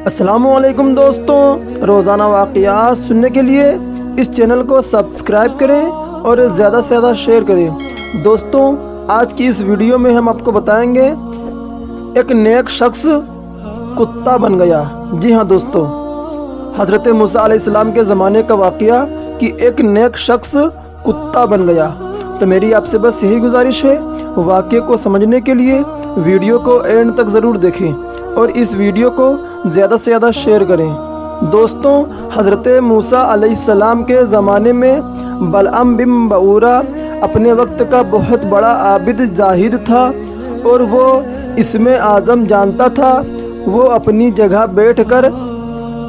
السلام علیکم دوستوں، روزانہ واقعات سننے کے لیے اس چینل کو سبسکرائب کریں اور زیادہ سے زیادہ شیئر کریں۔ دوستوں، آج کی اس ویڈیو میں ہم آپ کو بتائیں گے ایک نیک شخص کتا بن گیا۔ جی ہاں دوستوں، حضرت موسیٰ علیہ السلام کے زمانے کا واقعہ کہ ایک نیک شخص کتا بن گیا۔ تو میری آپ سے بس یہی گزارش ہے، واقعے کو سمجھنے کے لیے ویڈیو کو اینڈ تک ضرور دیکھیں اور اس ویڈیو کو زیادہ سے زیادہ شیئر کریں۔ دوستوں، حضرت موسیٰ علیہ السلام کے زمانے میں بلعام بن بعورہ اپنے وقت کا بہت بڑا عابد زاہد تھا اور وہ اسم اعظم جانتا تھا۔ وہ اپنی جگہ بیٹھ کر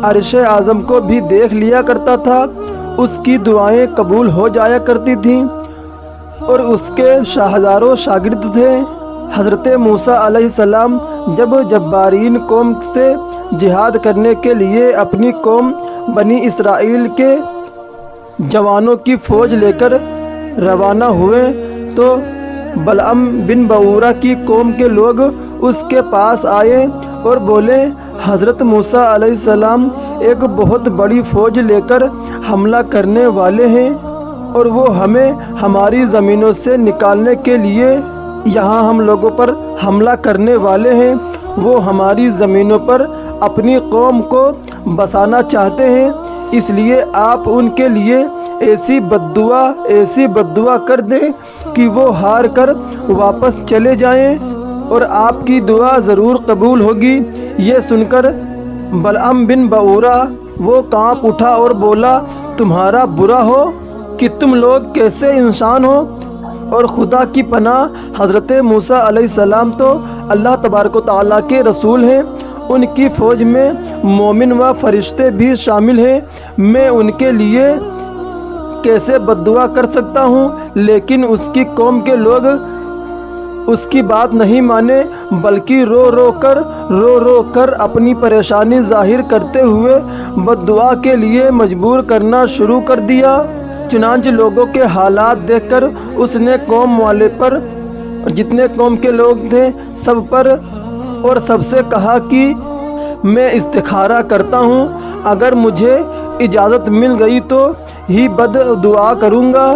عرش اعظم کو بھی دیکھ لیا کرتا تھا۔ اس کی دعائیں قبول ہو جایا کرتی تھیں اور اس کے ہزاروں شاگرد تھے۔ حضرت موسیٰ علیہ السلام جب جبارین قوم سے جہاد کرنے کے لیے اپنی قوم بنی اسرائیل کے جوانوں کی فوج لے کر روانہ ہوئے تو بلعام بن بعورہ کی قوم کے لوگ اس کے پاس آئے اور بولے، حضرت موسیٰ علیہ السلام ایک بہت بڑی فوج لے کر حملہ کرنے والے ہیں اور وہ ہمیں ہماری زمینوں سے نکالنے کے لیے یہاں ہم لوگوں پر حملہ کرنے والے ہیں۔ وہ ہماری زمینوں پر اپنی قوم کو بسانا چاہتے ہیں، اس لیے آپ ان کے لیے ایسی بددعا کر دیں کہ وہ ہار کر واپس چلے جائیں اور آپ کی دعا ضرور قبول ہوگی۔ یہ سن کر بلعام بن بعورہ وہ کانپ اٹھا اور بولا، تمہارا برا ہو کہ تم لوگ کیسے انسان ہو، اور خدا کی پناہ حضرت موسیٰ علیہ السلام تو اللہ تبارک و تعالیٰ کے رسول ہیں، ان کی فوج میں مومن و فرشتے بھی شامل ہیں، میں ان کے لیے کیسے بددعا کر سکتا ہوں؟ لیکن اس کی قوم کے لوگ اس کی بات نہیں مانے، بلکہ رو رو کر اپنی پریشانی ظاہر کرتے ہوئے بددعا کے لیے مجبور کرنا شروع کر دیا۔ چنانچہ لوگوں کے حالات دیکھ کر اس نے قوم والے پر، جتنے قوم کے لوگ تھے سب پر، اور سب سے کہا کہ میں استخارہ کرتا ہوں، اگر مجھے اجازت مل گئی تو ہی بددعا کروں گا۔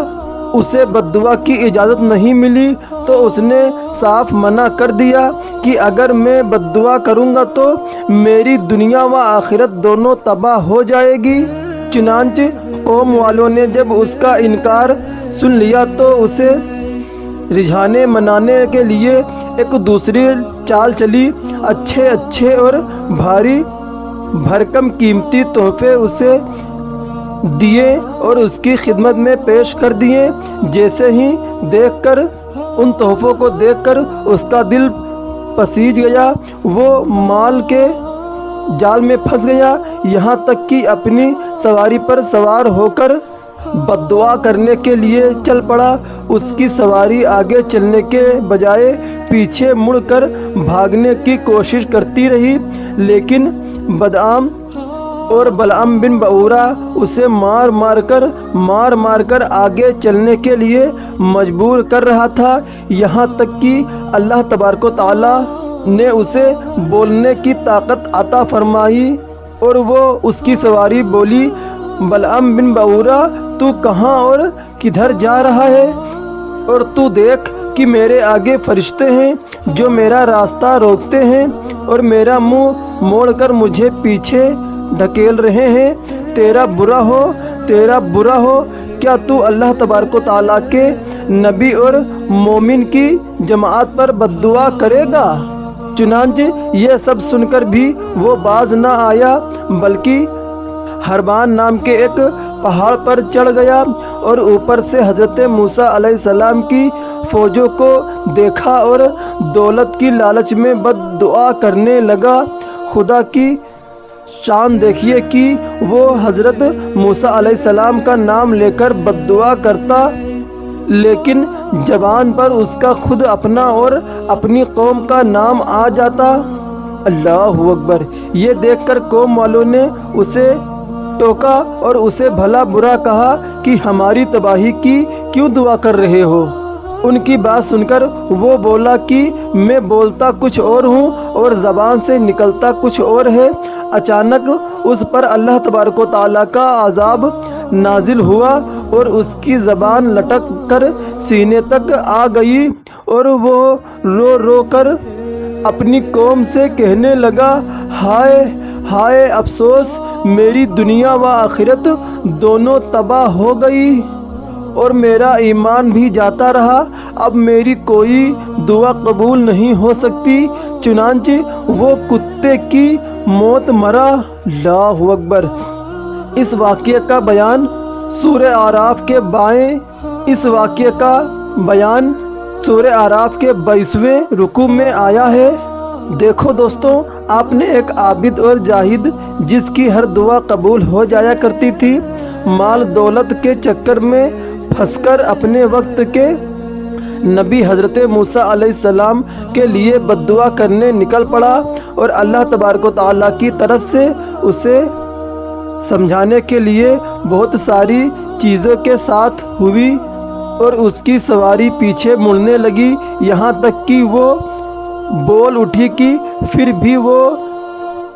اسے بددعا کی اجازت نہیں ملی تو اس نے صاف منع کر دیا کہ اگر میں بددعا کروں گا تو میری دنیا و آخرت دونوں تباہ ہو جائے گی۔ چنانچہ قوم والوں نے جب اس کا انکار سن لیا تو اسے رجھانے منانے کے لیے ایک دوسری چال چلی، اچھے اور بھاری بھرکم قیمتی تحفے اسے دیے اور اس کی خدمت میں پیش کر دیے۔ جیسے ہی دیکھ کر ان تحفوں کو دیکھ کر اس کا دل پسیج گیا، وہ مال کے جال میں پھنس گیا، یہاں تک کہ اپنی سواری پر سوار ہو کر بددعا کرنے کے لیے چل پڑا۔ اس کی سواری آگے چلنے کے بجائے پیچھے مڑ کر بھاگنے کی کوشش کرتی رہی، لیکن بلعام بن بعورہ اسے مار مار کر آگے چلنے کے لیے مجبور کر رہا تھا، یہاں تک کہ اللہ تبارک و تعالیٰ نے اسے بولنے کی طاقت عطا فرمائی اور وہ اس کی سواری بولی، بلعام بن بعورہ تو کہاں اور کدھر جا رہا ہے؟ اور تو دیکھ کہ میرے آگے فرشتے ہیں جو میرا راستہ روکتے ہیں اور میرا منہ موڑ کر مجھے پیچھے ڈھکیل رہے ہیں۔ تیرا برا ہو، کیا تو اللہ تبارک و تعالیٰ کے نبی اور مومن کی جماعت پر بددعا کرے گا؟ چنانچہ یہ سب سن کر بھی وہ باز نہ آیا، بلکہ حربان نام کے ایک پہاڑ پر چڑھ گیا اور اوپر سے حضرت موسیٰ علیہ السلام کی فوجوں کو دیکھا اور دولت کی لالچ میں بددعا کرنے لگا۔ خدا کی شان دیکھیے کہ وہ حضرت موسیٰ علیہ السلام کا نام لے کر بددعا کرتا، لیکن زبان پر اس کا خود اپنا اور اپنی قوم کا نام آ جاتا۔ اللہ اکبر! یہ دیکھ کر قوم والوں نے اسے ٹوکا اور اسے بھلا برا کہا کہ ہماری تباہی کی کیوں دعا کر رہے ہو؟ ان کی بات سن کر وہ بولا کہ میں بولتا کچھ اور ہوں اور زبان سے نکلتا کچھ اور ہے، اچانک اس پر اللہ تبارک و تعالیٰ کا عذاب نازل ہوا اور اس کی زبان لٹک کر سینے تک آ گئی اور وہ رو رو کر اپنی قوم سے کہنے لگا، ہائے ہائے افسوس، میری دنیا و آخرت دونوں تباہ ہو گئی اور میرا ایمان بھی جاتا رہا، اب میری کوئی دعا قبول نہیں ہو سکتی۔ چنانچہ وہ کتے کی موت مرا۔ اللہ اکبر۔ اس واقعے کا بیان سورہ اعراف کے 22ویں رکوع میں آیا ہے۔ دیکھو دوستوں، آپ نے ایک عابد اور زاہد جس کی ہر دعا قبول ہو جایا کرتی تھی، مال دولت کے چکر میں پھنس کر اپنے وقت کے نبی حضرت موسیٰ علیہ السلام کے لیے بد دعا کرنے نکل پڑا اور اللہ تبارک و تعالیٰ کی طرف سے اسے سمجھانے کے لیے بہت ساری چیزوں کے ساتھ ہوئی اور اس کی سواری پیچھے مڑنے لگی، یہاں تک کہ وہ بول اٹھی کہ پھر بھی وہ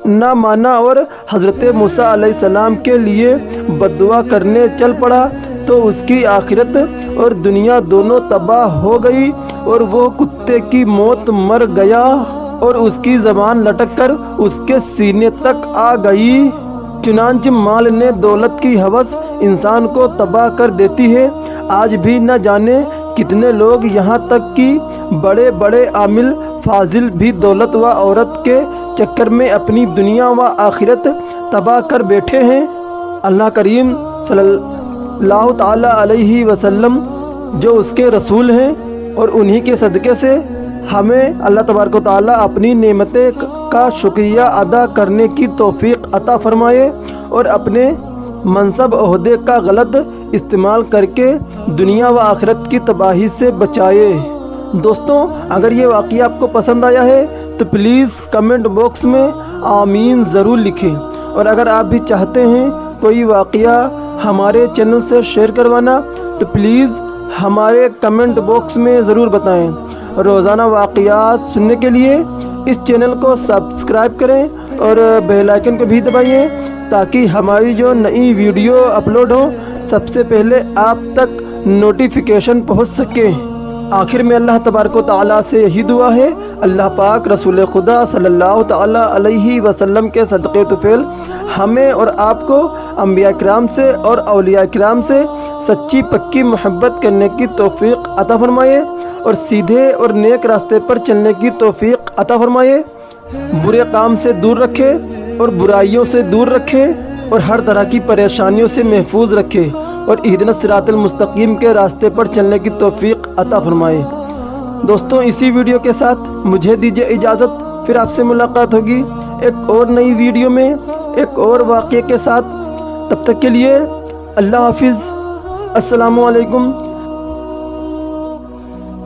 نہ مانا اور حضرت موسیٰ علیہ السلام کے لیے بد دعا کرنے چل پڑا، تو اس کی آخرت اور دنیا دونوں تباہ ہو گئی اور وہ کتے کی موت مر گیا اور اس کی زبان لٹک کر اس کے سینے تک آ گئی۔ چنانچہ مال نے دولت کی ہوس انسان کو تباہ کر دیتی ہے۔ آج بھی نہ جانے کتنے لوگ، یہاں تک کہ بڑے بڑے عامل فاضل بھی دولت و عورت کے چکر میں اپنی دنیا و آخرت تباہ کر بیٹھے ہیں۔ اللہ کریم صلی اللہ تعالیٰ علیہ وسلم جو اس کے رسول ہیں اور انہی کے صدقے سے ہمیں اللہ تبارک و تعالیٰ اپنی نعمتیں کا شکریہ ادا کرنے کی توفیق عطا فرمائے اور اپنے منصب عہدے کا غلط استعمال کر کے دنیا و آخرت کی تباہی سے بچائے۔ دوستوں، اگر یہ واقعہ آپ کو پسند آیا ہے تو پلیز کمنٹ باکس میں آمین ضرور لکھیں، اور اگر آپ بھی چاہتے ہیں کوئی واقعہ ہمارے چینل سے شیئر کروانا تو پلیز ہمارے کمنٹ باکس میں ضرور بتائیں۔ روزانہ واقعات سننے کے لیے اس چینل کو سبسکرائب کریں اور بیل آئیکن کو بھی دبائیں تاکہ ہماری جو نئی ویڈیو اپلوڈ ہوں سب سے پہلے آپ تک نوٹیفیکیشن پہنچ سکے۔ آخر میں اللہ تبارک و تعالیٰ سے یہی دعا ہے، اللہ پاک رسول خدا صلی اللہ تعالیٰ علیہ وسلم کے صدقے طفیل ہمیں اور آپ کو انبیاء کرام سے اور اولیاء کرام سے سچی پکی محبت کرنے کی توفیق عطا فرمائے اور سیدھے اور نیک راستے پر چلنے کی توفیق عطا فرمائے، برے کام سے دور رکھے اور برائیوں سے دور رکھے اور ہر طرح کی پریشانیوں سے محفوظ رکھے اور اہدنا الصراط المستقیم کے راستے پر چلنے کی توفیق عطا فرمائے۔ دوستوں، اسی ویڈیو کے ساتھ مجھے دیجیے اجازت، پھر آپ سے ملاقات ہوگی ایک اور نئی ویڈیو میں ایک اور واقعے کے ساتھ۔ تب تک کے لیے اللہ حافظ، السلام علیکم